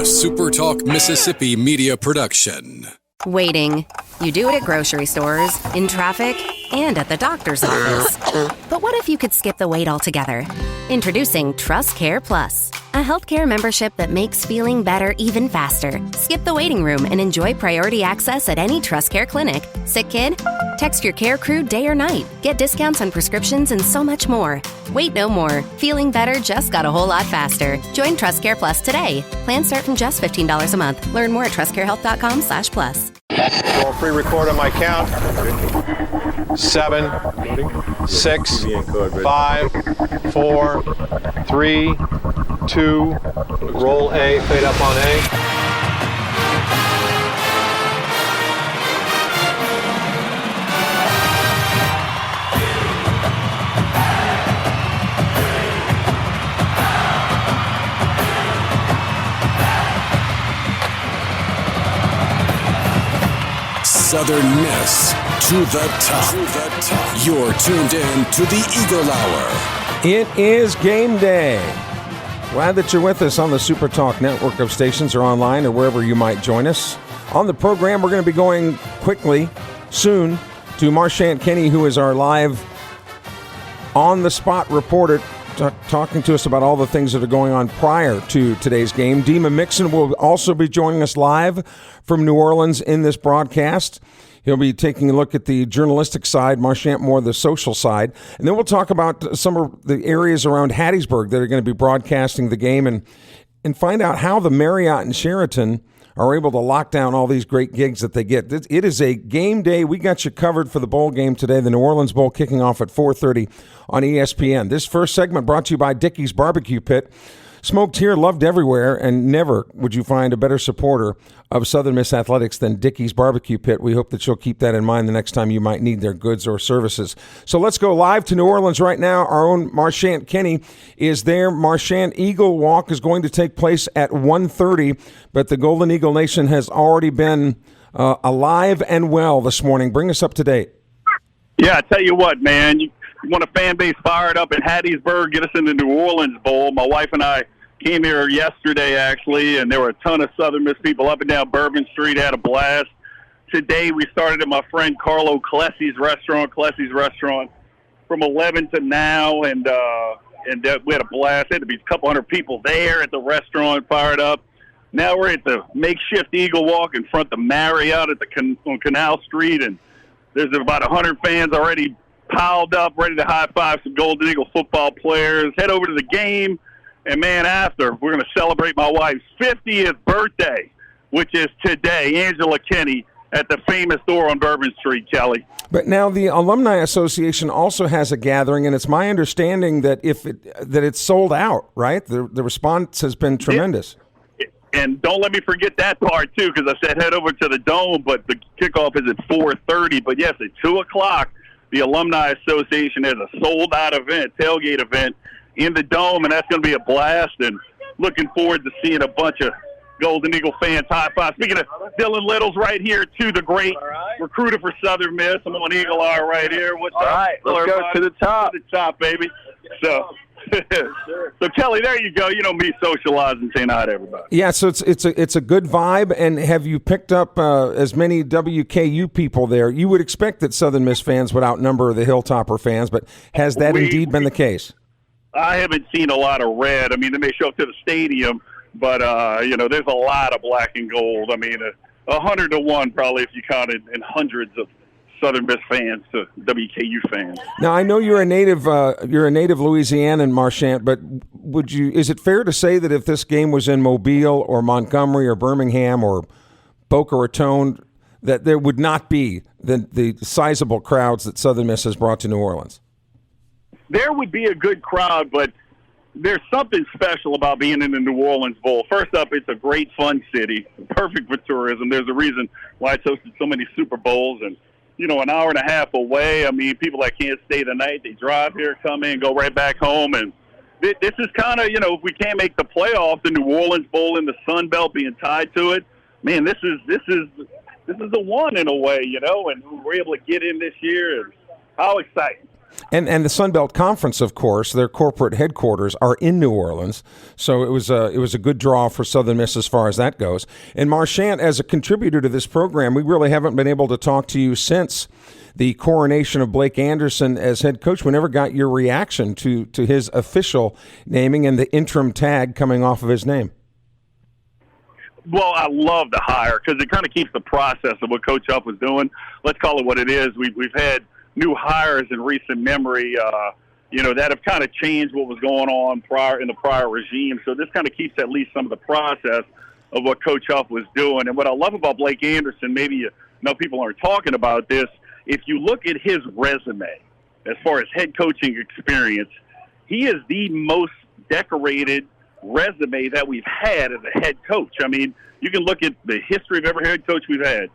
SuperTalk Mississippi media production. Waiting. You do it at grocery stores, in traffic, and at the doctor's office. But what if you could skip the wait altogether? Introducing Trust Care Plus, a healthcare membership that makes feeling better even faster. Skip the waiting room and enjoy priority access at any Trust Care clinic. Sick kid? Text your care crew day or night. Get discounts on prescriptions and so much more. Wait no more. Feeling better just got a whole lot faster. Join Trust Care Plus today. Plans start from just $15 a month. Learn more at trustcarehealth.com/plus. Roll pre-record on my count. 7, 6, 5, 4, 3, 2. Roll A, fade up on A. Southern Miss to the top. You're tuned in to the Eagle Hour. It is game day. Glad that you're with us on the SuperTalk network of stations or online or wherever you might join us. On the program, we're going to be going quickly, soon, to Marchant Kenney, who is our live on-the-spot reporter, talking to us about all the things that are going on prior to today's game. Dima Mixon will also be joining us live from New Orleans in this broadcast. He'll be taking a look at the journalistic side, Marchant more the social side. And then we'll talk about some of the areas around Hattiesburg that are going to be broadcasting the game and find out how the Marriott and Sheraton are able to lock down all these great gigs that they get. It is a game day. We got you covered for the bowl game today, the New Orleans Bowl kicking off at 4:30 on ESPN. This first segment brought to you by Dickey's Barbecue Pit. Smoked here, loved everywhere, and never would you find a better supporter of Southern Miss Athletics than Dickey's Barbecue Pit. We hope that you'll keep that in mind the next time you might need their goods or services. So let's go live to New Orleans right now. Our own Marchant Kenney is there. Marchant, Eagle Walk is going to take place at 1:30, but the Golden Eagle Nation has already been alive and well this morning. Bring us up to date. Yeah, I tell you what, man, you want a fan base fired up in Hattiesburg, get us in the New Orleans Bowl. My wife and I came here yesterday, actually, and there were a ton of Southern Miss people up and down Bourbon Street, had a blast. Today we started at my friend Carlo Clessy's restaurant, from 11 to now, and we had a blast. There had to be a couple hundred people there at the restaurant, fired up. Now we're at the makeshift Eagle Walk in front of the Marriott on Canal Street, and there's about 100 fans already piled up, ready to high-five some Golden Eagle football players. Head over to the game. And, man, after, we're going to celebrate my wife's 50th birthday, which is today, Angela Kenney, at the famous store on Bourbon Street, Kelly. But now the Alumni Association also has a gathering, and it's my understanding that that it's sold out, right? The response has been tremendous. Yeah. And don't let me forget that part, too, because I said head over to the Dome, but the kickoff is at 4:30. But, yes, at 2 o'clock, the Alumni Association has a sold-out event, tailgate event, in the Dome, and that's going to be a blast, and looking forward to seeing a bunch of Golden Eagle fans high five. Speaking of Dylan Little's right here, too, the great recruiter for Southern Miss. I'm on Eagle Hour right here. What's up? All right, let's go to the top. To the top, baby. So, so Kelly, there you go. You know me socializing, saying hi to everybody. Yeah, so it's a good vibe, and have you picked up as many WKU people there? You would expect that Southern Miss fans would outnumber the Hilltopper fans, but has that indeed been the case? I haven't seen a lot of red. I mean, they may show up to the stadium, but, there's a lot of black and gold. I mean, 100 to 1 probably if you counted, and hundreds of Southern Miss fans to WKU fans. Now, I know you're a native Louisianan, Marchant, but is it fair to say that if this game was in Mobile or Montgomery or Birmingham or Boca Raton, that there would not be the sizable crowds that Southern Miss has brought to New Orleans? There would be a good crowd, but there's something special about being in the New Orleans Bowl. First up, it's a great, fun city, perfect for tourism. There's a reason why it's hosted so many Super Bowls. And, an hour and a half away, I mean, people that can't stay the night, they drive here, come in, go right back home. And this is kind of, if we can't make the playoffs, the New Orleans Bowl in the Sun Belt being tied to it, man, this is the one in a way, and we're able to get in this year. And how exciting. And the Sun Belt Conference, of course, their corporate headquarters are in New Orleans, so it was a good draw for Southern Miss as far as that goes. And Marchant, as a contributor to this program, we really haven't been able to talk to you since the coronation of Blake Anderson as head coach. We never got your reaction to his official naming and the interim tag coming off of his name. Well, I love the hire because it kind of keeps the process of what Coach Huff was doing. Let's call it what it is. We've had new hires in recent memory, that have kind of changed what was going on in the prior regime. So this kind of keeps at least some of the process of what Coach Huff was doing. And what I love about Blake Anderson, maybe people aren't talking about this, if you look at his resume as far as head coaching experience, he is the most decorated resume that we've had as a head coach. I mean, you can look at the history of every head coach we've had.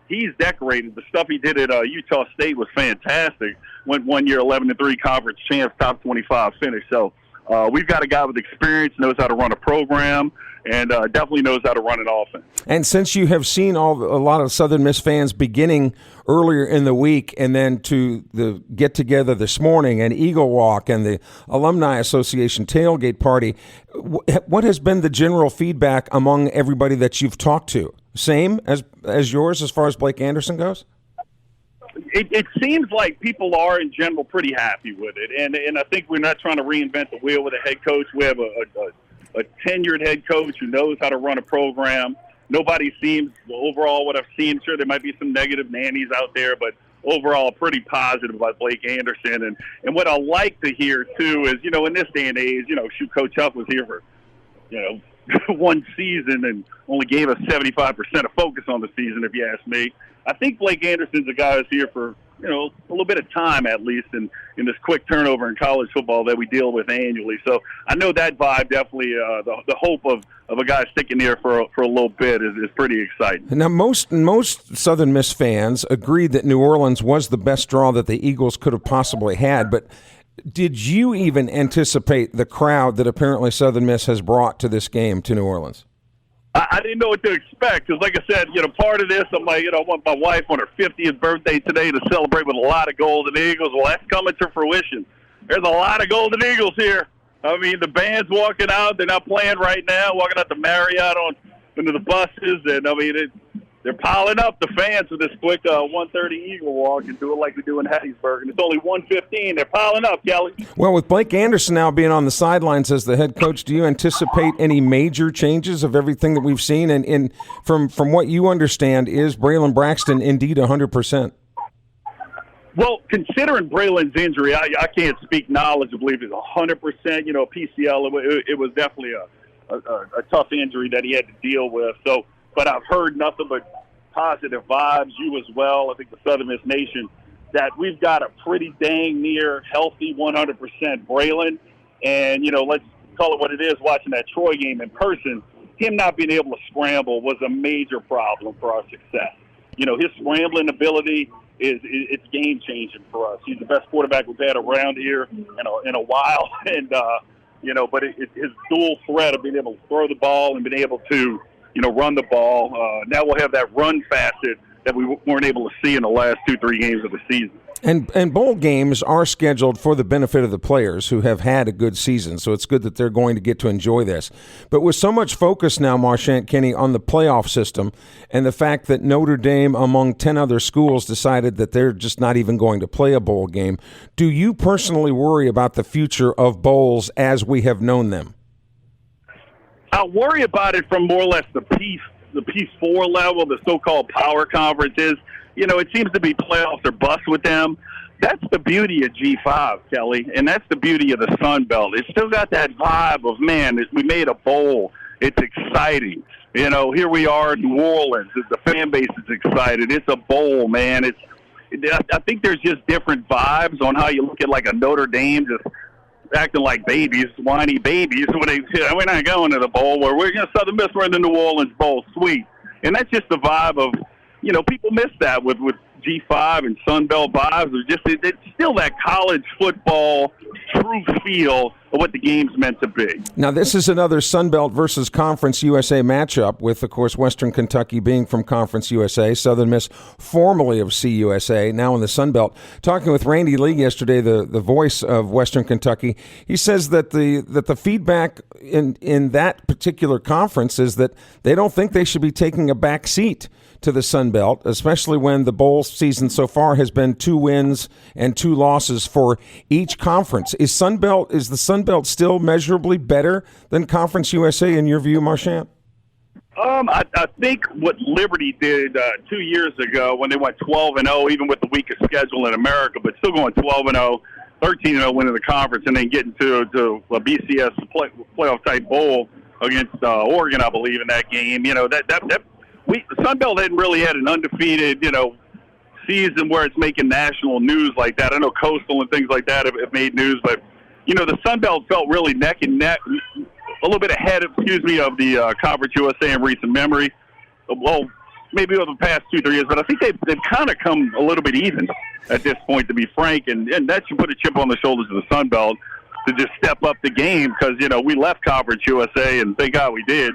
He's decorated. The stuff he did at Utah State was fantastic. Went 1 year, 11-3 conference champs, top 25 finish. So we've got a guy with experience, knows how to run a program, and definitely knows how to run an offense. And since you have seen a lot of Southern Miss fans beginning earlier in the week and then to the get-together this morning and Eagle Walk and the Alumni Association tailgate party, what has been the general feedback among everybody that you've talked to? Same as yours as far as Blake Anderson goes? It seems like people are, in general, pretty happy with it. And I think we're not trying to reinvent the wheel with a head coach. We have a tenured head coach who knows how to run a program. Nobody seems, overall, what I've seen, sure, there might be some negative nannies out there, but overall pretty positive about Blake Anderson. And what I like to hear, too, is, in this day and age, Coach Huff was here for, one season and only gave us 75% of focus on the season, if you ask me. I think Blake Anderson's a guy who's here for, a little bit of time at least in this quick turnover in college football that we deal with annually. So I know that vibe definitely, the hope of a guy sticking there for a little bit is pretty exciting. Now, most Southern Miss fans agreed that New Orleans was the best draw that the Eagles could have possibly had, but did you even anticipate the crowd that apparently Southern Miss has brought to this game to New Orleans? I didn't know what to expect because, like I said, part of this, I'm like, I want my wife on her 50th birthday today to celebrate with a lot of Golden Eagles. Well, that's coming to fruition. There's a lot of Golden Eagles here. I mean, the band's walking out. They're not playing right now, walking out to Marriott into the buses. And, I mean, they're piling up the fans with this quick 1:30 Eagle Walk and do it like we do in Hattiesburg. And it's only 1:15. They're piling up, Kelly. Well, with Blake Anderson now being on the sidelines as the head coach, do you anticipate any major changes of everything that we've seen? And from what you understand, is Braylon Braxton indeed 100%? Well, considering Braylon's injury, I can't speak knowledgeably if it's 100%. PCL, it was definitely a tough injury that he had to deal with. So, but I've heard nothing but positive vibes, you as well, I think the Southern Miss Nation, that we've got a pretty dang near healthy 100% Braylon. And, let's call it what it is, watching that Troy game in person, him not being able to scramble was a major problem for our success. His scrambling ability it's game-changing for us. He's the best quarterback we've had around here in a while. And, but his dual threat of being able to throw the ball and being able to, run the ball. Now we'll have that run facet that we weren't able to see in the last 2-3 games of the season. And bowl games are scheduled for the benefit of the players who have had a good season, so it's good that they're going to get to enjoy this. But with so much focus now, Marchant Kenney, on the playoff system and the fact that Notre Dame, among 10 other schools, decided that they're just not even going to play a bowl game, do you personally worry about the future of bowls as we have known them? I worry about it from more or less the Peace 4 level, the so-called power conferences. It seems to be playoffs or bust with them. That's the beauty of G5, Kelly, and that's the beauty of the Sun Belt. It's still got that vibe of, man, we made a bowl. It's exciting. Here we are in New Orleans. The fan base is excited. It's a bowl, man. I think there's just different vibes on how you look at like a Notre Dame just acting like babies, whiny babies. We're not going to the bowl where we're Southern Miss. We're in the New Orleans Bowl. Sweet. And that's just the vibe of, people miss that with G5 and Sun Belt vibes. It's still that college football true feel what the game's meant to be. Now, this is another Sun Belt versus Conference USA matchup with, of course, Western Kentucky being from Conference USA, Southern Miss formerly of CUSA, now in the Sun Belt. Talking with Randy Lee yesterday, the voice of Western Kentucky, he says that the feedback in that particular conference is that they don't think they should be taking a back seat to the Sun Belt, especially when the bowl season so far has been 2 wins and 2 losses for each conference. Is the Sun Belt still measurably better than Conference USA in your view, Marchant? I think what Liberty did 2 years ago when they went 12-0, even with the weakest schedule in America, but still going 12-0, 13-0, winning the conference, and then getting to a BCS playoff type bowl against Oregon, I believe, in that game. Sun Belt hadn't really had an undefeated, season where it's making national news like that. I know Coastal and things like that have made news, but the Sun Belt felt really neck and neck, a little bit ahead of the Conference USA in recent memory. Well, maybe over the past 2-3 years, but I think they've kind of come a little bit even at this point, to be frank, and that should put a chip on the shoulders of the Sun Belt to just step up the game because we left Conference USA, and thank God we did.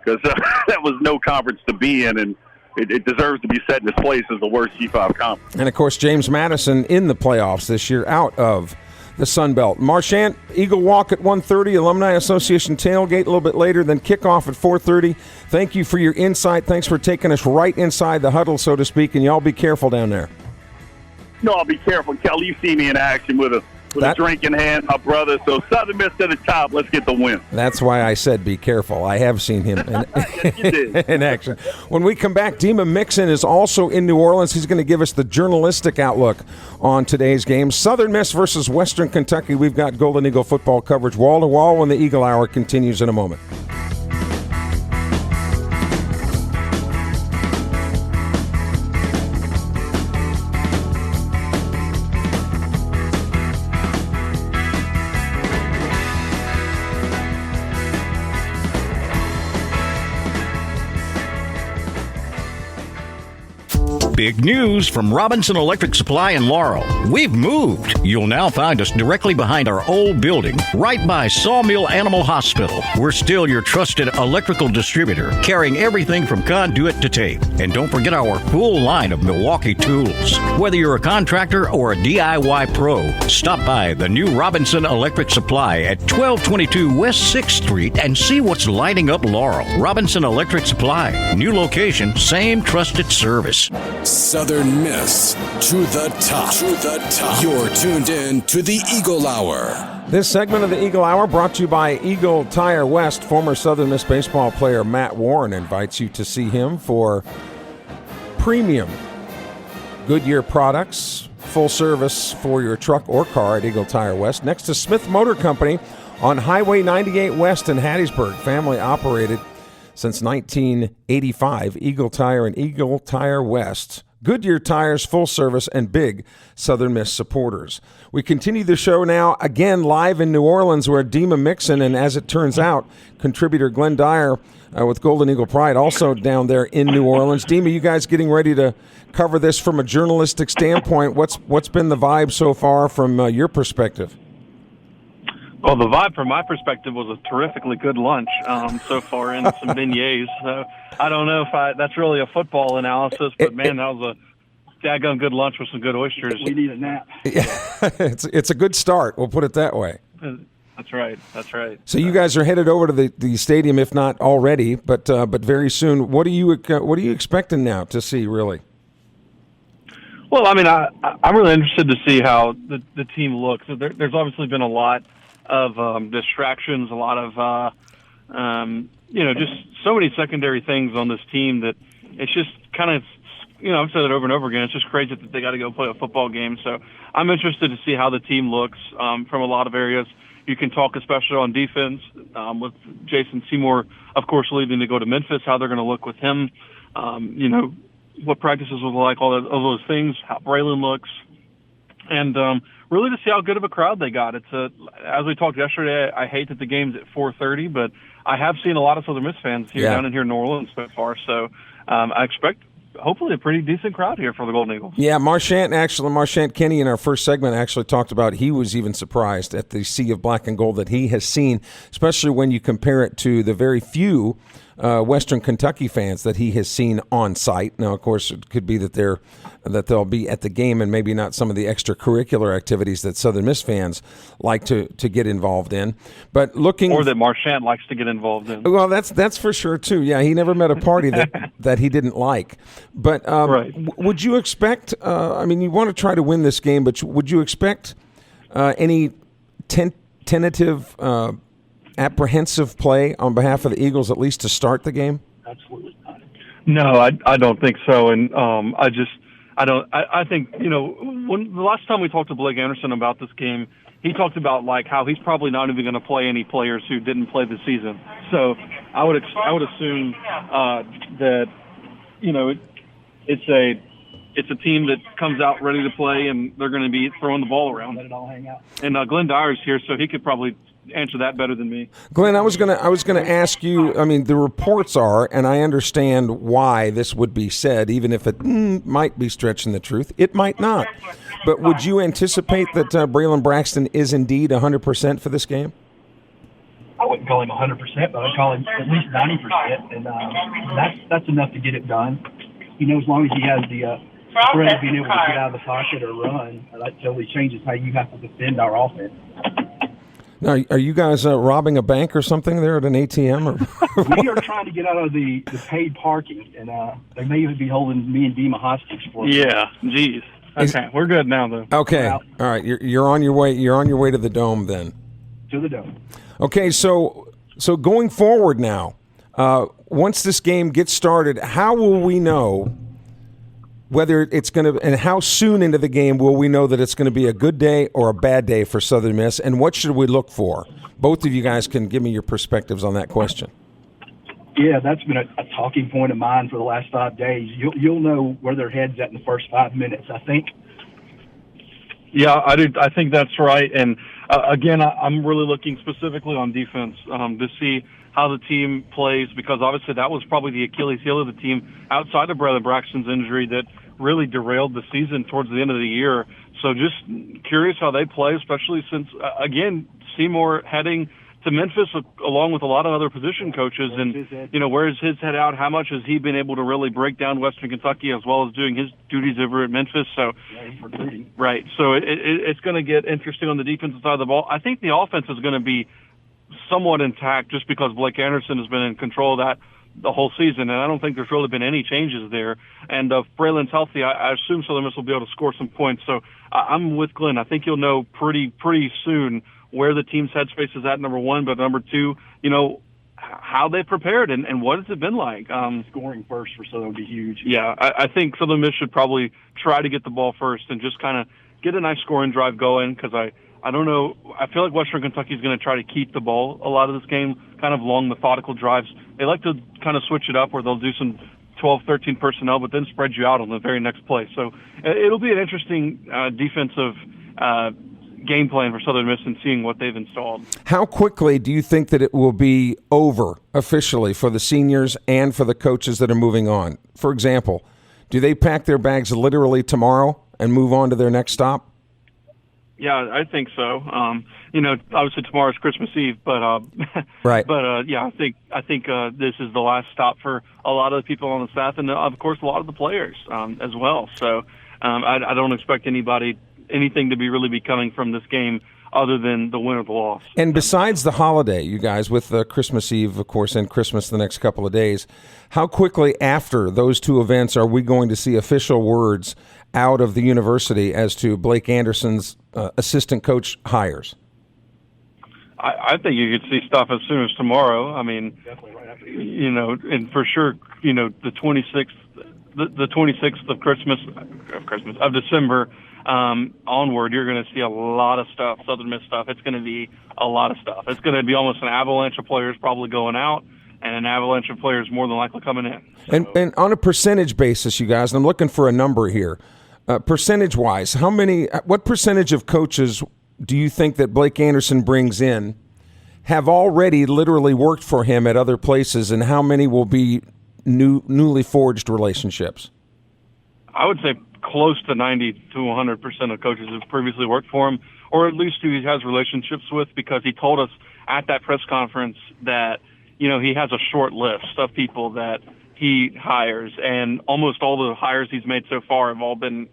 Because that was no conference to be in, and it deserves to be set in its place as the worst G5 conference. And, of course, James Madison in the playoffs this year out of the Sun Belt. Marchant, Eagle Walk at 1:30, Alumni Association tailgate a little bit later, then kickoff at 4:30. Thank you for your insight. Thanks for taking us right inside the huddle, so to speak, and y'all be careful down there. No, I'll be careful. Kelly, you see me in action with a drink in hand, my brother. So Southern Miss to the top. Let's get the win. That's why I said be careful. I have seen him in action. When we come back, Dima Mixon is also in New Orleans. He's going to give us the journalistic outlook on today's game. Southern Miss versus Western Kentucky. We've got Golden Eagle football coverage wall to wall when the Eagle Hour continues in a moment. Big news from Robinson Electric Supply in Laurel. We've moved. You'll now find us directly behind our old building, right by Sawmill Animal Hospital. We're still your trusted electrical distributor, carrying everything from conduit to tape. And don't forget our full line of Milwaukee tools. Whether you're a contractor or a DIY pro, stop by the new Robinson Electric Supply at 1222 West 6th Street and see what's lighting up Laurel. Robinson Electric Supply. New location, same trusted service. Southern Miss to the top. To the top. You're tuned in to the Eagle Hour. This segment of the Eagle Hour brought to you by Eagle Tire West. Former Southern Miss baseball player Matt Warren invites you to see him for premium Goodyear products, full service for your truck or car at Eagle Tire West. Next to Smith Motor Company on Highway 98 West in Hattiesburg. Family operated since 1985, Eagle Tire and Eagle Tire West. Goodyear tires, full service, and big Southern Miss supporters. We continue the show now, again, live in New Orleans, where Dima Mixon, and as it turns out, contributor Glyn Dyar with Golden Eagle Pride, also down there in New Orleans. Dima, you guys getting ready to cover this from a journalistic standpoint. What's been the vibe so far from your perspective? Well, the vibe from my perspective was a terrifically good lunch so far, and some beignets. So I don't know if that's really a football analysis, but man, that was a daggone good lunch with some good oysters. We need a nap. Yeah, it's a good start. We'll put it that way. That's right. That's right. So you guys are headed over to the stadium, if not already, but very soon. What are you expecting now to see, really? Well, I mean, I'm really interested to see how the team looks. There's obviously been a lot of distractions, a lot of just so many secondary things on this team that it's just kind of, I've said it over and over again, it's just crazy that they got to go play a football game. So I'm interested to see how the team looks from a lot of areas. You can talk especially on defense with Jason Seymour, of course, leaving to go to Memphis, how they're going to look with him, what practices will like, all those things, how Braylon looks, and really to see how good of a crowd they got. As we talked yesterday, I hate that the game's at 4:30, but I have seen a lot of Southern Miss fans down in here in New Orleans so far. So I expect hopefully a pretty decent crowd here for the Golden Eagles. Yeah, Marchant Kenney in our first segment actually talked about he was even surprised at the sea of black and gold that he has seen, especially when you compare it to the very few Western Kentucky fans that he has seen on site. Now, of course, it could be that they'll be at the game and maybe not some of the extracurricular activities that Southern Miss fans like to get involved in. But or that Marchant likes to get involved in. Well, that's for sure too. Yeah, he never met a party that he didn't like. But right. Would you expect? You want to try to win this game, but would you expect any tentative? Apprehensive play on behalf of the Eagles, at least to start the game? Absolutely not. No, I don't think so. And I think, when the last time we talked to Blake Anderson about this game, he talked about like how he's probably not even going to play any players who didn't play this season. So I would assume that it's a team that comes out ready to play, and they're going to be throwing the ball around. Let it all hang out. And Glyn Dyar's here, so he could probably answer that better than me. Glyn, I was gonna ask you. I mean, the reports are, and I understand why this would be said, even if it might be stretching the truth. It might not. But would you anticipate that Braylon Braxton is indeed 100% for this game? I wouldn't call him 100%, but I'd call him at least 90%, and that's enough to get it done. As long as he has the spread of being able to get out of the pocket or run, that totally changes how you have to defend our offense. Now, are you guys robbing a bank or something there at an ATM? Or we are trying to get out of the paid parking, and they may even be holding me and Dima hostage for us. Yeah, geez. Okay, we're good now, though. Okay, all right. You're on your way. You're on your way to the Dome, then. To the Dome. Okay, so going forward now, once this game gets started, how will we know whether it's going to, and how soon into the game will we know that it's going to be a good day or a bad day for Southern Miss, and what should we look for? Both of you guys can give me your perspectives on that question. Yeah, that's been a talking point of mine for the last 5 days. You'll know where their head's at in the first 5 minutes, I think. Yeah, I do. I think that's right. And again, I'm really looking specifically on defense to see how the team plays, because obviously that was probably the Achilles heel of the team outside of Braylon Braxton's injury that really derailed the season towards the end of the year. So just curious how they play, especially since, again, Seymour heading to Memphis along with a lot of other position coaches. And, where's his head out? How much has he been able to really break down Western Kentucky as well as doing his duties over at Memphis? So, right. So it's going to get interesting on the defensive side of the ball. I think the offense is going to be somewhat intact just because Blake Anderson has been in control of that the whole season, and I don't think there's really been any changes there. And if Braylon's healthy, I assume Southern Miss will be able to score some points. So I'm with Glyn. I think you'll know pretty soon where the team's headspace is at, number one, but number two, how they prepared and what has it been like. Scoring first for Southern would be huge. Yeah, I think Southern Miss should probably try to get the ball first and just kind of get a nice scoring drive going, because I don't know. I feel like Western Kentucky is going to try to keep the ball a lot of this game, kind of long, methodical drives. They like to kind of switch it up where they'll do some 12, 13 personnel, but then spread you out on the very next play. So it'll be an interesting defensive game plan for Southern Miss and seeing what they've installed. How quickly do you think that it will be over officially for the seniors and for the coaches that are moving on? For example, do they pack their bags literally tomorrow and move on to their next stop? Yeah, I think so. Obviously tomorrow's Christmas Eve, but right. But yeah, I think this is the last stop for a lot of the people on the staff, and of course a lot of the players as well. So I don't expect anything to be coming from this game other than the win or the loss. And besides the holiday, you guys, with Christmas Eve, of course, and Christmas the next couple of days, how quickly after those two events are we going to see official words out of the university as to Blake Anderson's assistant coach hires? I think you could see stuff as soon as tomorrow. I mean, definitely right after. And for sure, the 26th, the 26th of December onward, you're going to see a lot of stuff, Southern Miss stuff. It's going to be a lot of stuff. It's going to be almost an avalanche of players probably going out, and an avalanche of players more than likely coming in. So. And on a percentage basis, you guys, and I'm looking for a number here. Percentage-wise, what percentage of coaches do you think that Blake Anderson brings in have already literally worked for him at other places, and how many will be newly forged relationships? I would say close to 90 to 100% of coaches have previously worked for him, or at least who he has relationships with, because he told us at that press conference that, he has a short list of people that he hires, and almost all the hires he's made so far have all been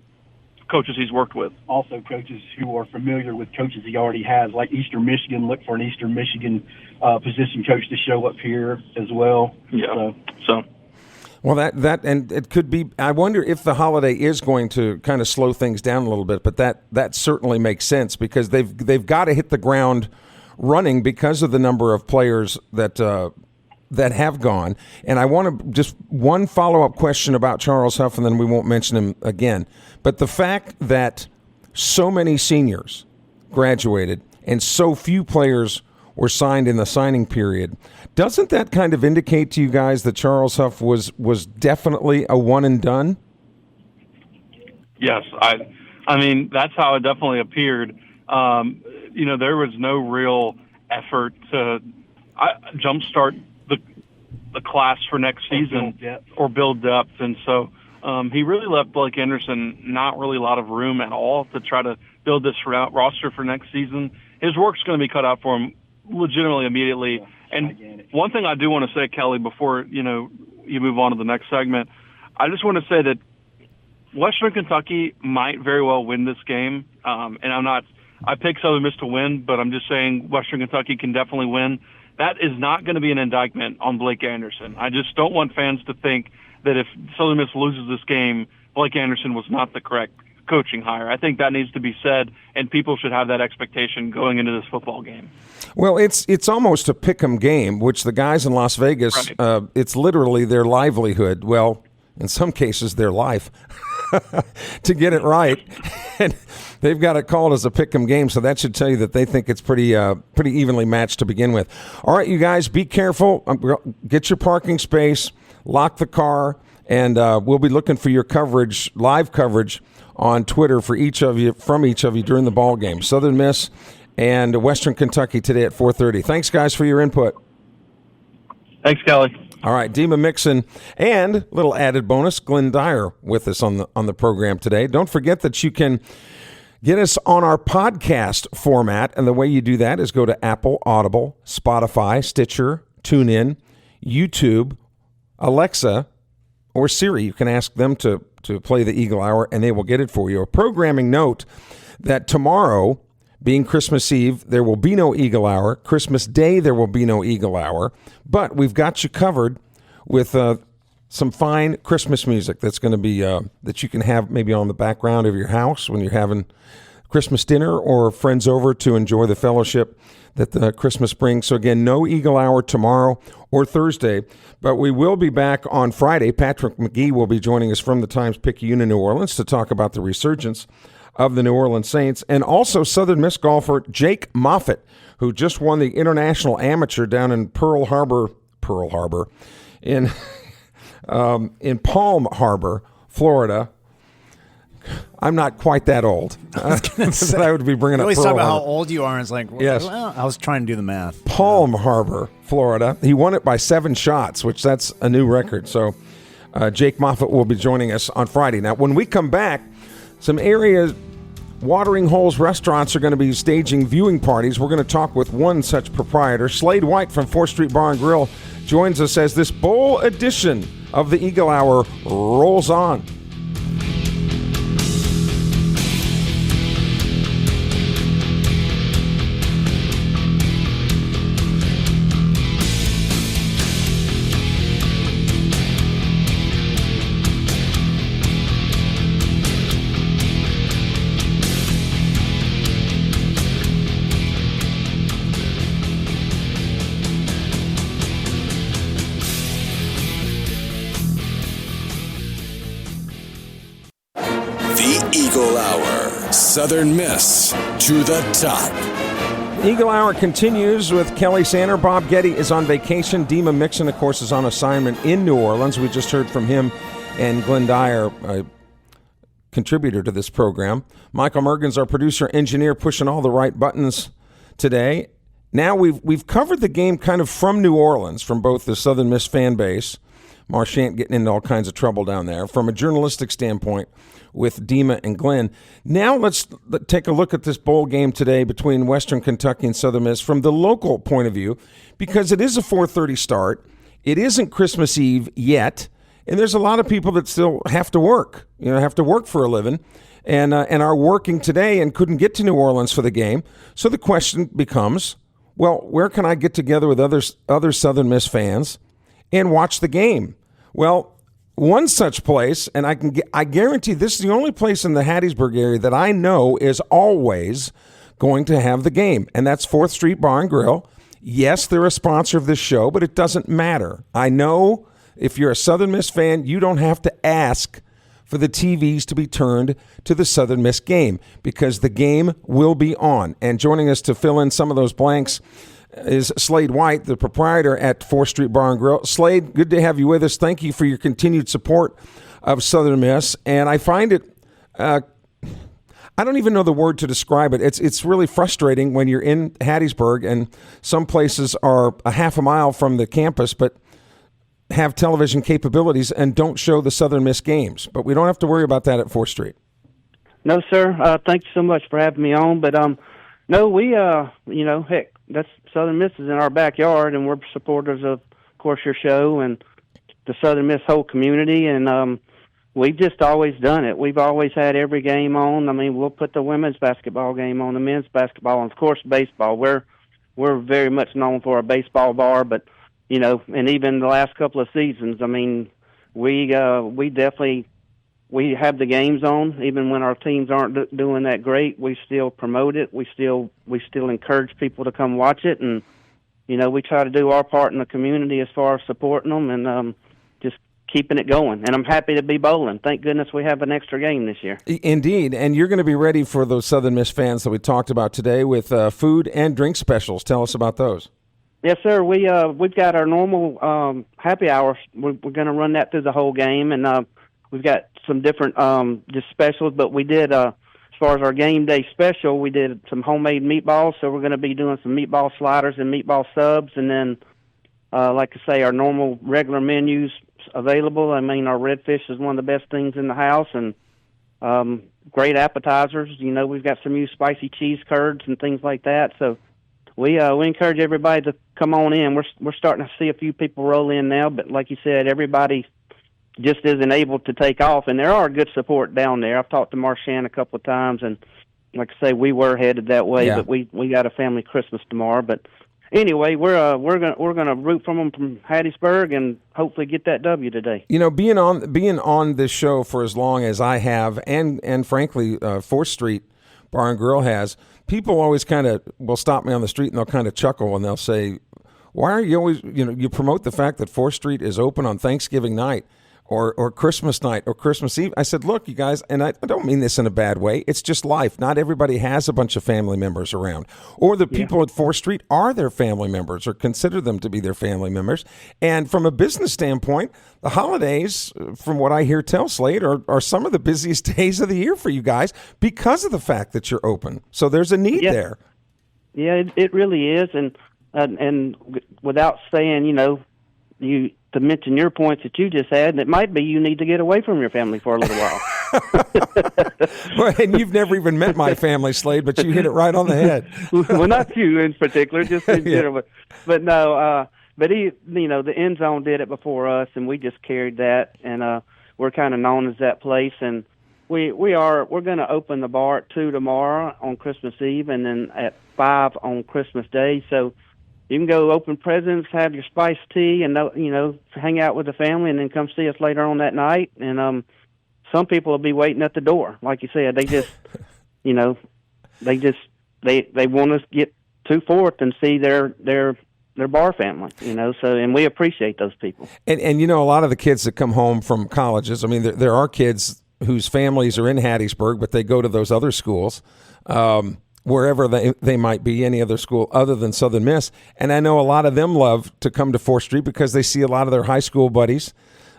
coaches he's worked with. Also coaches who are familiar with coaches he already has, like Eastern Michigan. Look for an Eastern Michigan position coach to show up here as well. Yeah. So. Well, that and it could be. I wonder if the holiday is going to kind of slow things down a little bit, but that certainly makes sense because they've got to hit the ground running because of the number of players that have gone. And I want to just one follow-up question about Charles Huff, and then we won't mention him again. But the fact that so many seniors graduated and so few players were signed in the signing period, doesn't that kind of indicate to you guys that Charles Huff was definitely a one and done? Yes, I mean that's how it definitely appeared. There was no real effort to jumpstart the class for next season or build depth, and so he really left Blake Anderson not really a lot of room at all to try to build this roster for next season. His work's going to be cut out for him legitimately immediately. And one thing I do want to say, Kelly, before you move on to the next segment, I just want to say that Western Kentucky might very well win this game. And I picked Southern Miss to win, but I'm just saying Western Kentucky can definitely win. That is not going to be an indictment on Blake Anderson. I just don't want fans to think that if Southern Miss loses this game, Blake Anderson was not the correct coaching hire. I think that needs to be said, and people should have that expectation going into this football game. Well, it's almost a pick'em game, which the guys in Las Vegas, right. It's literally their livelihood. Well, in some cases, their life to get it right. And they've got it called as a pick'em game, so that should tell you that they think it's pretty evenly matched to begin with. All right, you guys, be careful. Get your parking space, lock the car, and we'll be looking for your coverage, live coverage, on Twitter from each of you during the ball game. Southern Miss and Western Kentucky today at 4:30. Thanks, guys, for your input. Thanks, Kelly. All right, Dima Mixon, and little added bonus, Glyn Dyar with us on the program today. Don't forget that you can get us on our podcast format, and the way you do that is go to Apple, Audible, Spotify, Stitcher, TuneIn, YouTube, Alexa, or Siri. You can ask them to play the Eagle Hour, and they will get it for you. A programming note that tomorrow, being Christmas Eve, there will be no Eagle Hour. Christmas Day, there will be no Eagle Hour. But we've got you covered with some fine Christmas music that's going to be that you can have maybe on the background of your house when you're having Christmas dinner or friends over to enjoy the fellowship that the Christmas brings. So again, no Eagle Hour tomorrow or Thursday, but we will be back on Friday. Patrick McGee will be joining us from the Times-Picayune in New Orleans to talk about the resurgence of the New Orleans Saints, and also Southern Miss golfer Jake Moffitt, who just won the International Amateur down in Pearl Harbor, in Palm Harbor, Florida. I'm not quite that old. I would be bringing up always Pearl talk about Harbor. how old you are, and it's like, yes. Well, I was trying to do the math. Palm Harbor, Florida. He won it by 7 shots, which that's a new record. So Jake Moffitt will be joining us on Friday. Now, when we come back, some areas, Watering Holes restaurants are going to be staging viewing parties. We're going to talk with one such proprietor. Slade White from 4th Street Bar and Grill joins us as this bowl edition of the Eagle Hour rolls on. Southern Miss to the top. Eagle Hour continues with Kelly Sander. Bob Getty is on vacation. Dima Mixon, of course, is on assignment in New Orleans. We just heard from him and Glyn Dyar, a contributor to this program. Michael Mergens, our producer, engineer, pushing all the right buttons today. Now we've covered the game kind of from New Orleans, from both the Southern Miss fan base, Marchant getting into all kinds of trouble down there. From a journalistic standpoint with Dima and Glyn. Now let's take a look at this bowl game today between Western Kentucky and Southern Miss from the local point of view, because it is a 4:30 start. It isn't Christmas Eve yet, and there's a lot of people that still have to work, have to work for a living, and are working today and couldn't get to New Orleans for the game. So the question becomes, well, where can I get together with other Southern Miss fans and watch the game? Well, one such place, and I guarantee this is the only place in the Hattiesburg area that I know is always going to have the game, and that's 4th Street Bar and Grill. Yes, they're a sponsor of this show, but it doesn't matter. I know if you're a Southern Miss fan, you don't have to ask for the TVs to be turned to the Southern Miss game, because the game will be on. And joining us to fill in some of those blanks is Slade White, the proprietor at 4th Street Bar and Grill. Slade, good to have you with us. Thank you for your continued support of Southern Miss. And I find it, I don't even know the word to describe it. It's really frustrating when you're in Hattiesburg and some places are a half a mile from the campus, but have television capabilities and don't show the Southern Miss games. But we don't have to worry about that at 4th Street. No, sir. Thank you so much for having me on. But, no, we, heck, that's Southern Miss is in our backyard, and we're supporters of course, your show and the Southern Miss whole community. And we've just always done it. We've always had every game on. I mean, we'll put the women's basketball game on, the men's basketball, and, of course, baseball. We're very much known for a baseball bar, but, and even the last couple of seasons, I mean, we definitely – we have the games on, even when our teams aren't doing that great. We still promote it. We still encourage people to come watch it, and we try to do our part in the community as far as supporting them and just keeping it going. And I'm happy to be bowling. Thank goodness we have an extra game this year. Indeed, and you're going to be ready for those Southern Miss fans that we talked about today with food and drink specials. Tell us about those. Yes, sir. We've got our normal happy hour. We're going to run that through the whole game, and we've got some different just specials, but we did, as far as our game day special, we did some homemade meatballs, so we're going to be doing some meatball sliders and meatball subs, and then, like I say, our normal regular menus available. I mean, our redfish is one of the best things in the house, and great appetizers. We've got some new spicy cheese curds and things like that, so we encourage everybody to come on in. We're starting to see a few people roll in now, but like you said, everybody just isn't able to take off, and there are good support down there. I've talked to Marchant a couple of times, and like I say, we were headed that way, but we got a family Christmas tomorrow. But anyway, we're gonna root from them from Hattiesburg and hopefully get that W today. Being on this show for as long as I have, and frankly, 4th Street Bar and Grill has, people always kind of will stop me on the street and they'll kind of chuckle and they'll say, "Why are you always you promote the fact that 4th Street is open on Thanksgiving night?" Or Christmas night or Christmas Eve. I said, look, you guys, and I don't mean this in a bad way. It's just life. Not everybody has a bunch of family members around. Or the people at 4th Street are their family members or consider them to be their family members. And from a business standpoint, the holidays, from what I hear tell Slade, are some of the busiest days of the year for you guys because of the fact that you're open. So there's a need there. Yeah, it really is. And without saying, you to mention your points that you just had, and it might be you need to get away from your family for a little while. Well, and you've never even met my family, Slade, but you hit it right on the head. Well, not you in particular, just in general. But no, but the End Zone did it before us, and we just carried that, and we're kind of known as that place. And we're going to open the bar at 2 tomorrow on Christmas Eve, and then at 5 on Christmas Day. So you can go open presents, have your spiced tea, and hang out with the family, and then come see us later on that night. And some people will be waiting at the door, like you said. They just, they want to get to 4th and see their bar family. So, and we appreciate those people. And a lot of the kids that come home from colleges. I mean, there are kids whose families are in Hattiesburg, but they go to those other schools. Wherever they might be, any other school other than Southern Miss. And I know a lot of them love to come to 4th Street because they see a lot of their high school buddies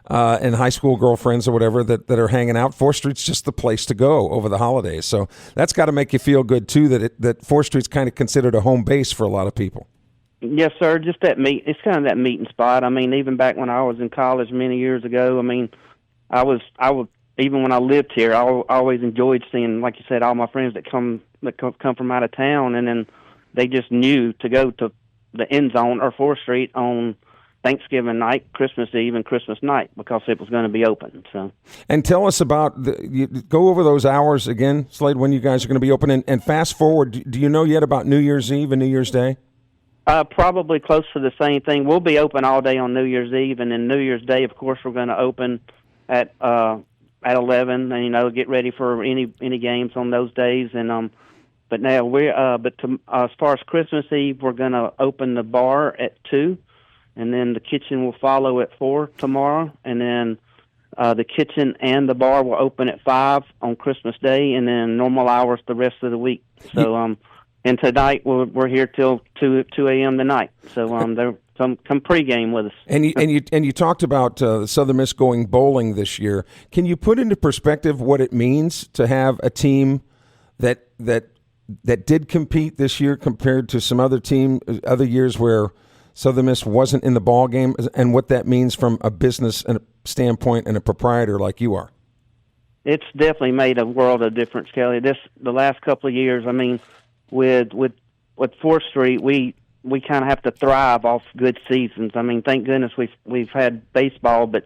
and high school girlfriends or whatever that are hanging out. 4th Street's just the place to go over the holidays. So that's got to make you feel good, too, that 4th Street's kind of considered a home base for a lot of people. Yes, sir. Just that meet. It's kind of that meeting spot. I mean, even back when I was in college many years ago, I mean, I would even when I lived here, I always enjoyed seeing, like you said, all my friends that come from out of town, and then they just knew to go to the end zone or 4th Street on Thanksgiving night, Christmas Eve, and Christmas night because it was going to be open. So, and tell us about go over those hours again, Slade, when you guys are going to be open, and fast forward. Do you know yet about New Year's Eve and New Year's Day? Probably close to the same thing. We'll be open all day on New Year's Eve, and then New Year's Day, of course, we're going to open at 11, and get ready for any games on those days. And but now as far as Christmas Eve, we're going to open the bar at 2, and then the kitchen will follow at 4 tomorrow, and then the kitchen and the bar will open at 5 on Christmas Day, and then normal hours the rest of the week. So and tonight we're here till 2 a.m. tonight. So come pregame with us. And you talked about Southern Miss going bowling this year. Can you put into perspective what it means to have a team that did compete this year compared to some other years where Southern Miss wasn't in the ball game, and what that means from a business and a standpoint and a proprietor like you are? It's definitely made a world of difference, Kelly. The last couple of years, I mean, with 4th Street, we kind of have to thrive off good seasons. I mean, thank goodness we've had baseball, but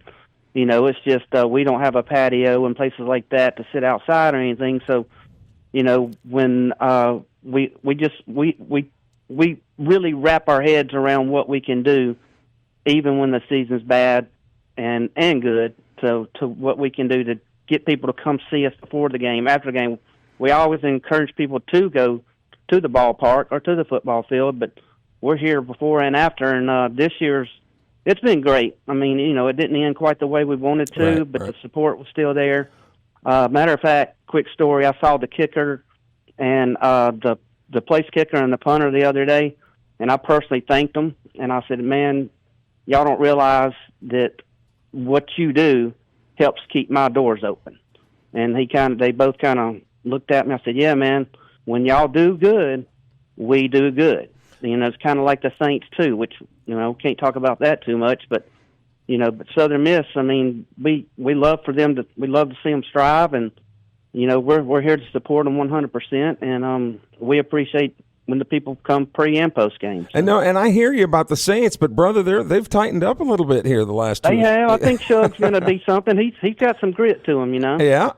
it's just we don't have a patio and places like that to sit outside or anything. So, when we really wrap our heads around what we can do, even when the season's bad and good, to what we can do to get people to come see us before the game, after the game. We always encourage people to go to the ballpark or to the football field, but we're here before and after, and this year's it's been great. I mean, it didn't end quite the way we wanted to, but the support was still there. Matter of fact, quick story, I saw the kicker and the place kicker and the punter the other day, and I personally thanked them, and I said, man, y'all don't realize that what you do helps keep my doors open. And they both kind of looked at me. I said, yeah, man, when y'all do good, we do good. It's kind of like the Saints too, which, can't talk about that too much, but Southern Miss, I mean, we love to see them strive, and, we're here to support them 100%, and we appreciate when the people come pre and post game. So. And I hear you about the Saints, but brother, they've tightened up a little bit here the last 2 They have. I think Shug's going to be something. He's got some grit to him, Yeah,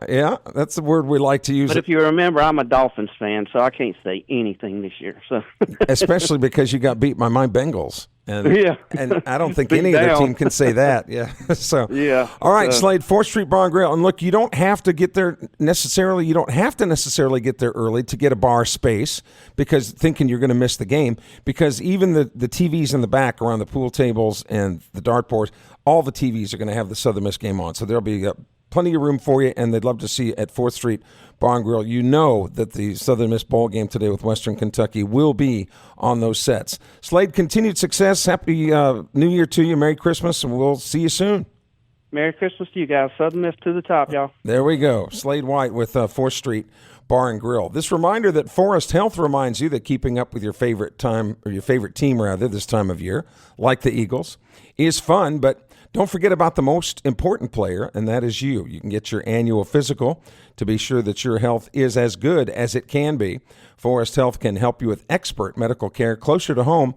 that's the word we like to use. But if you remember, I'm a Dolphins fan, so I can't say anything this year. So especially because you got beat by my Bengals. And, yeah. And I don't think any other team can say that. Yeah. So yeah. All right, Slade, 4th Street Bar and Grill. And look, you don't have to get there necessarily. You don't have to necessarily get there early to get a bar space because thinking you're going to miss the game. Because even the TVs in the back around the pool tables and the dartboards, all the TVs are going to have the Southern Miss game on. So there'll be plenty of room for you, and they'd love to see you at 4th Street Bar and Grill. You know that the Southern Miss bowl game today with Western Kentucky will be on those sets. Slade, continued success. Happy New Year to you. Merry Christmas, and we'll see you soon. Merry Christmas to you guys. Southern Miss to the top, y'all. There we go. Slade White with 4th Street Bar and Grill. This reminder that Forest Health reminds you that keeping up with your favorite team this time of year, like the Eagles, is fun, but don't forget about the most important player, and that is you. You can get your annual physical to be sure that your health is as good as it can be. Forest Health can help you with expert medical care closer to home.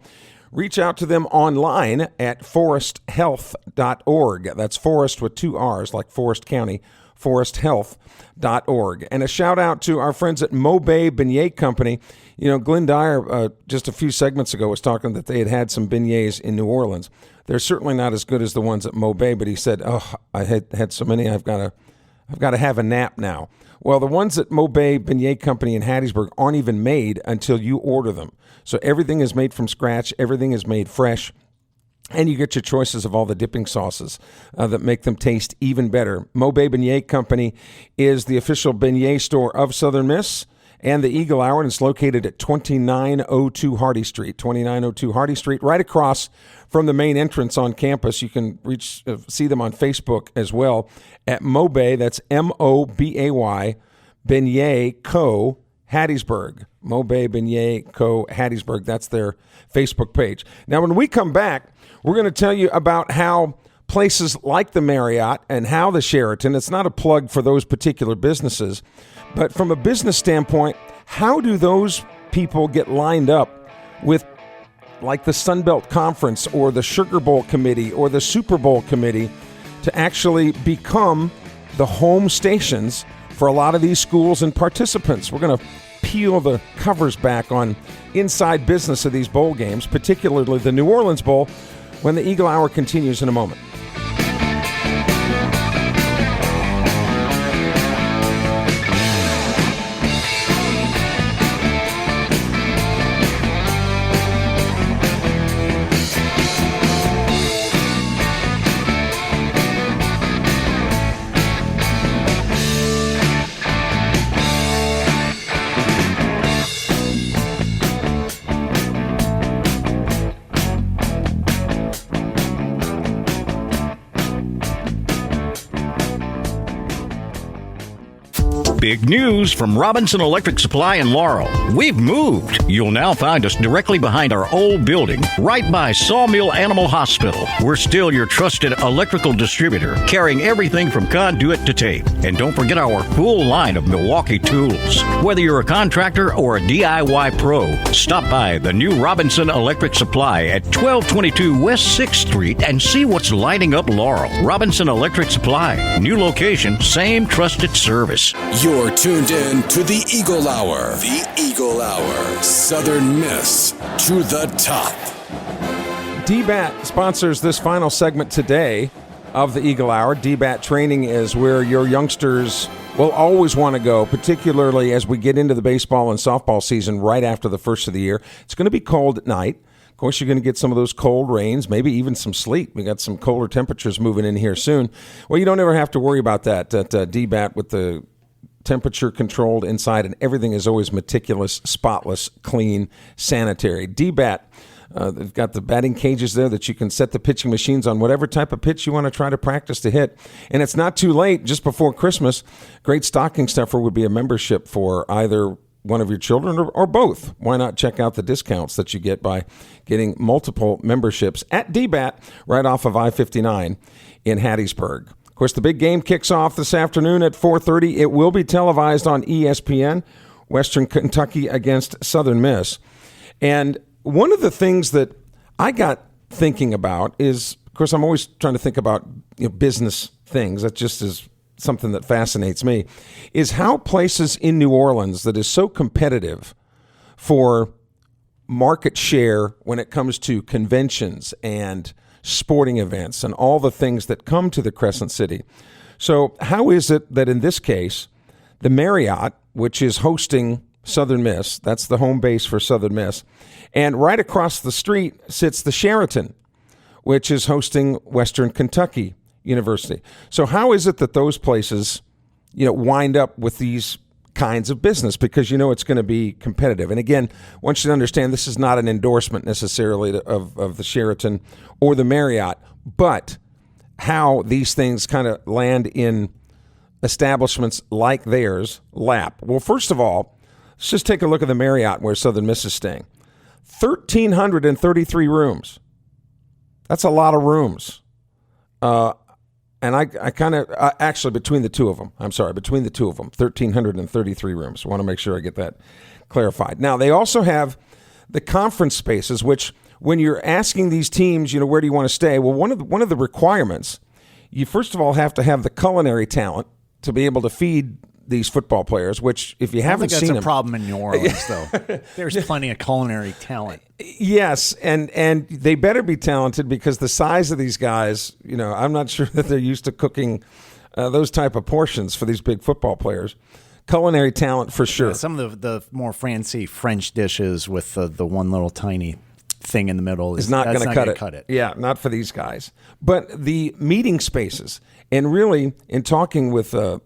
Reach out to them online at foresthealth.org. That's Forest with 2 R's, like Forest County, foresthealth.org. And a shout out to our friends at Mobay Beignet Company. Glyn Dyar, just a few segments ago, was talking that they had some beignets in New Orleans. They're certainly not as good as the ones at Mobay, but he said, I had so many, I've got to have a nap now. Well, the ones at Mobay Beignet Company in Hattiesburg aren't even made until you order them. So everything is made from scratch. Everything is made fresh. And you get your choices of all the dipping sauces that make them taste even better. Mobay Beignet Company is the official beignet store of Southern Miss and the Eagle Hour, and it's located at 2902 Hardy Street. 2902 Hardy Street, right across from the main entrance on campus. You can see them on Facebook as well at Mobay. That's Mobay Beignet Co. Hattiesburg. Mobay Beignet Co. Hattiesburg. That's their Facebook page. Now, when we come back, we're going to tell you about how places like the Marriott and how the Sheraton, it's not a plug for those particular businesses, but from a business standpoint, how do those people get lined up with like the Sun Belt Conference or the Sugar Bowl Committee or the Super Bowl Committee to actually become the home stations for a lot of these schools and participants? We're going to peel the covers back on inside business of these bowl games, particularly the New Orleans Bowl, when the Eagle Hour continues in a moment. Big news from Robinson Electric Supply in Laurel. We've moved. You'll now find us directly behind our old building, right by Sawmill Animal Hospital. We're still your trusted electrical distributor, carrying everything from conduit to tape. And don't forget our full line of Milwaukee tools. Whether you're a contractor or a DIY pro, stop by the new Robinson Electric Supply at 1222 West 6th Street and see what's lighting up Laurel. Robinson Electric Supply. New location, same trusted service. You're tuned in to the Eagle Hour. The Eagle Hour. Southern Miss to the top. DBAT sponsors this final segment today of the Eagle Hour. DBAT training is where your youngsters will always want to go, particularly as we get into the baseball and softball season right after the first of the year. It's going to be cold at night. Of course, you're going to get some of those cold rains, maybe even some sleet. We got some colder temperatures moving in here soon. Well, you don't ever have to worry about that at DBAT with the temperature controlled inside, and everything is always meticulous, spotless, clean, sanitary. DBAT, they've got the batting cages there that you can set the pitching machines on whatever type of pitch you want to try to practice to hit. And it's not too late, just before Christmas. Great stocking stuffer would be a membership for either one of your children or both. Why not check out the discounts that you get by getting multiple memberships at DBAT right off of I-59 in Hattiesburg. Of course, the big game kicks off this afternoon at 4:30. It will be televised on ESPN, Western Kentucky against Southern Miss. And one of the things that I got thinking about is, of course, I'm always trying to think about business things. That just is something that fascinates me, is how places in New Orleans that is so competitive for market share when it comes to conventions and sporting events and all the things that come to the Crescent City. So how is it that in this case, the Marriott, which is hosting Southern Miss, that's the home base for Southern Miss, and right across the street sits the Sheraton, which is hosting Western Kentucky University. So how is it that those places, wind up with these kinds of business? Because it's going to be competitive. And again, one should understand this is not an endorsement necessarily of the Sheraton or the Marriott, but how these things kind of land in establishments like theirs lap. Well, first of all, let's just take a look at the Marriott where Southern Miss is staying. 1,333 rooms. That's a lot of rooms. And I kind of, actually between the two of them, 1,333 rooms. I want to make sure I get that clarified. Now, they also have the conference spaces, which when you're asking these teams, where do you want to stay? Well, one of the requirements, you first of all have to have the culinary talent to be able to feed these football players, which if you haven't seen them. That's a problem in New Orleans, though. There's plenty of culinary talent. Yes, and they better be talented because the size of these guys, I'm not sure that they're used to cooking those type of portions for these big football players. Culinary talent for sure. Yeah, some of the more fancy French dishes with the one little tiny thing in the middle is not going to cut it. Yeah, not for these guys. But the meeting spaces, and really in talking with the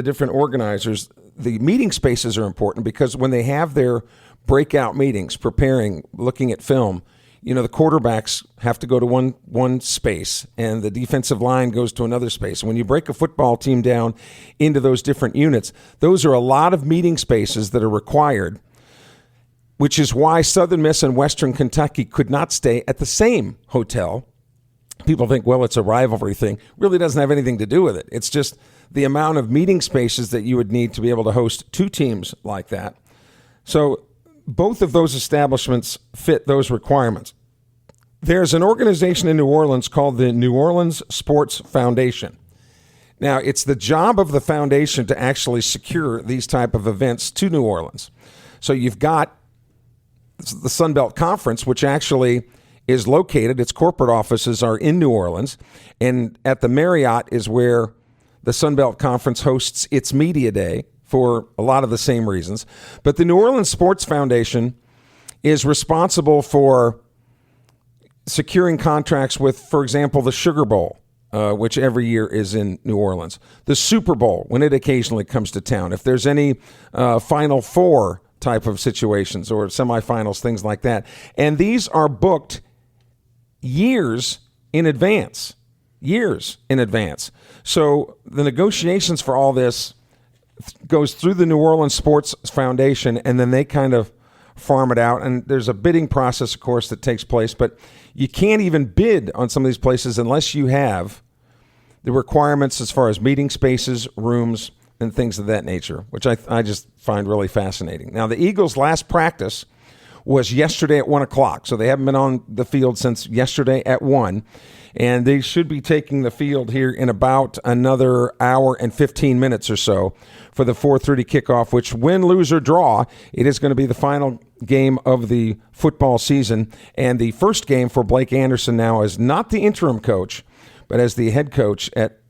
different organizers, the meeting spaces are important because when they have their breakout meetings, preparing, looking at film, the quarterbacks have to go to one space, and the defensive line goes to another space. And when you break a football team down into those different units, those are a lot of meeting spaces that are required, which is why Southern Miss and Western Kentucky could not stay at the same hotel. People think, well, it's a rivalry thing. Really doesn't have anything to do with it. It's just the amount of meeting spaces that you would need to be able to host two teams like that. So both of those establishments fit those requirements. There's an organization in New Orleans called the New Orleans Sports Foundation. Now, it's the job of the foundation to actually secure these type of events to New Orleans. So you've got the Sun Belt Conference, which actually is located, its corporate offices are in New Orleans, and at the Marriott is where the Sun Belt Conference hosts its media day for a lot of the same reasons. But the New Orleans Sports Foundation is responsible for securing contracts with, for example, the Sugar Bowl, which every year is in New Orleans, the Super Bowl, when it occasionally comes to town. If there's any Final Four type of situations or semifinals, things like that. And these are booked years in advance. So the negotiations for all this goes through the New Orleans Sports Foundation, and then they kind of farm it out. And there's a bidding process, of course, that takes place, but you can't even bid on some of these places unless you have the requirements as far as meeting spaces, rooms, and things of that nature, which I just find really fascinating. Now, the Eagles' last practice was yesterday at 1 o'clock, so they haven't been on the field since yesterday at 1, and they should be taking the field here in about another hour and 15 minutes or so for the 4:30 kickoff, which, win, lose, or draw, it is going to be the final game of the football season, and the first game for Blake Anderson now as not the interim coach, but as the head coach at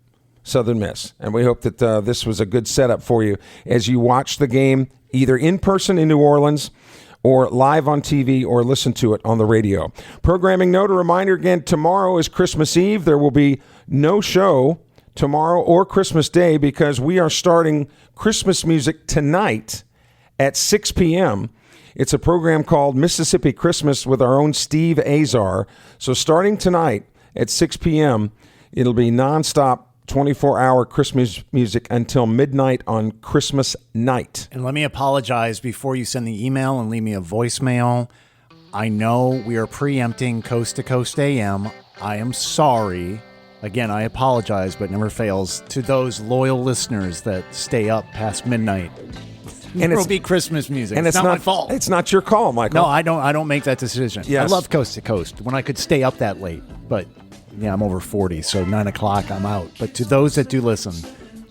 Southern Miss. And we hope that this was a good setup for you as you watch the game either in person in New Orleans or live on TV or listen to it on the radio. Programming note, a reminder again, tomorrow is Christmas Eve. There will be no show tomorrow or Christmas Day because we are starting Christmas music tonight at 6 p.m. It's a program called Mississippi Christmas with our own Steve Azar. So starting tonight at 6 p.m., it'll be nonstop 24-hour Christmas music until midnight on Christmas night. And let me apologize before you send the email and leave me a voicemail. I know we are preempting Coast to Coast AM. I am sorry. Again, I apologize, but never fails to those loyal listeners that stay up past midnight. And it'll be Christmas music. And it's not my fault. It's not your call, Michael. No, I don't make that decision. Yes. I love Coast to Coast when I could stay up that late, but yeah, I'm over 40, so 9 o'clock, I'm out. But to those that do listen,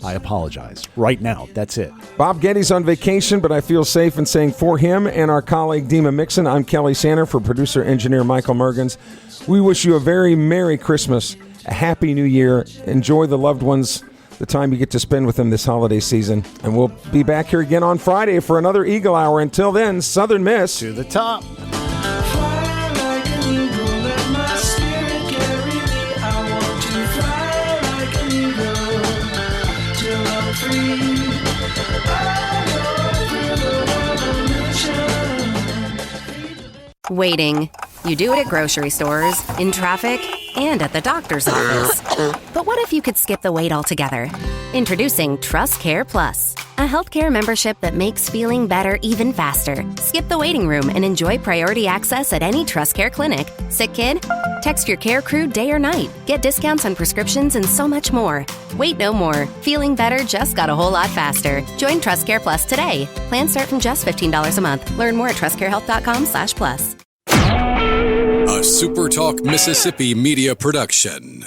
I apologize. Right now, that's it. Bob Getty's on vacation, but I feel safe in saying for him and our colleague Dima Mixon, I'm Kelly Sander for producer-engineer Michael Mergens. We wish you a very Merry Christmas, a Happy New Year. Enjoy the loved ones, the time you get to spend with them this holiday season. And we'll be back here again on Friday for another Eagle Hour. Until then, Southern Miss to the top. Waiting. You do it at grocery stores, in traffic, and at the doctor's office. But what if you could skip the wait altogether? Introducing Trust Care Plus, a healthcare membership that makes feeling better even faster. Skip the waiting room and enjoy priority access at any Trust Care clinic. Sick kid? Text your care crew day or night. Get discounts on prescriptions and so much more. Wait no more. Feeling better just got a whole lot faster. Join Trust Care Plus today. Plans start from just $15 a month. Learn more at trustcarehealth.com/plus. A SuperTalk Mississippi media production.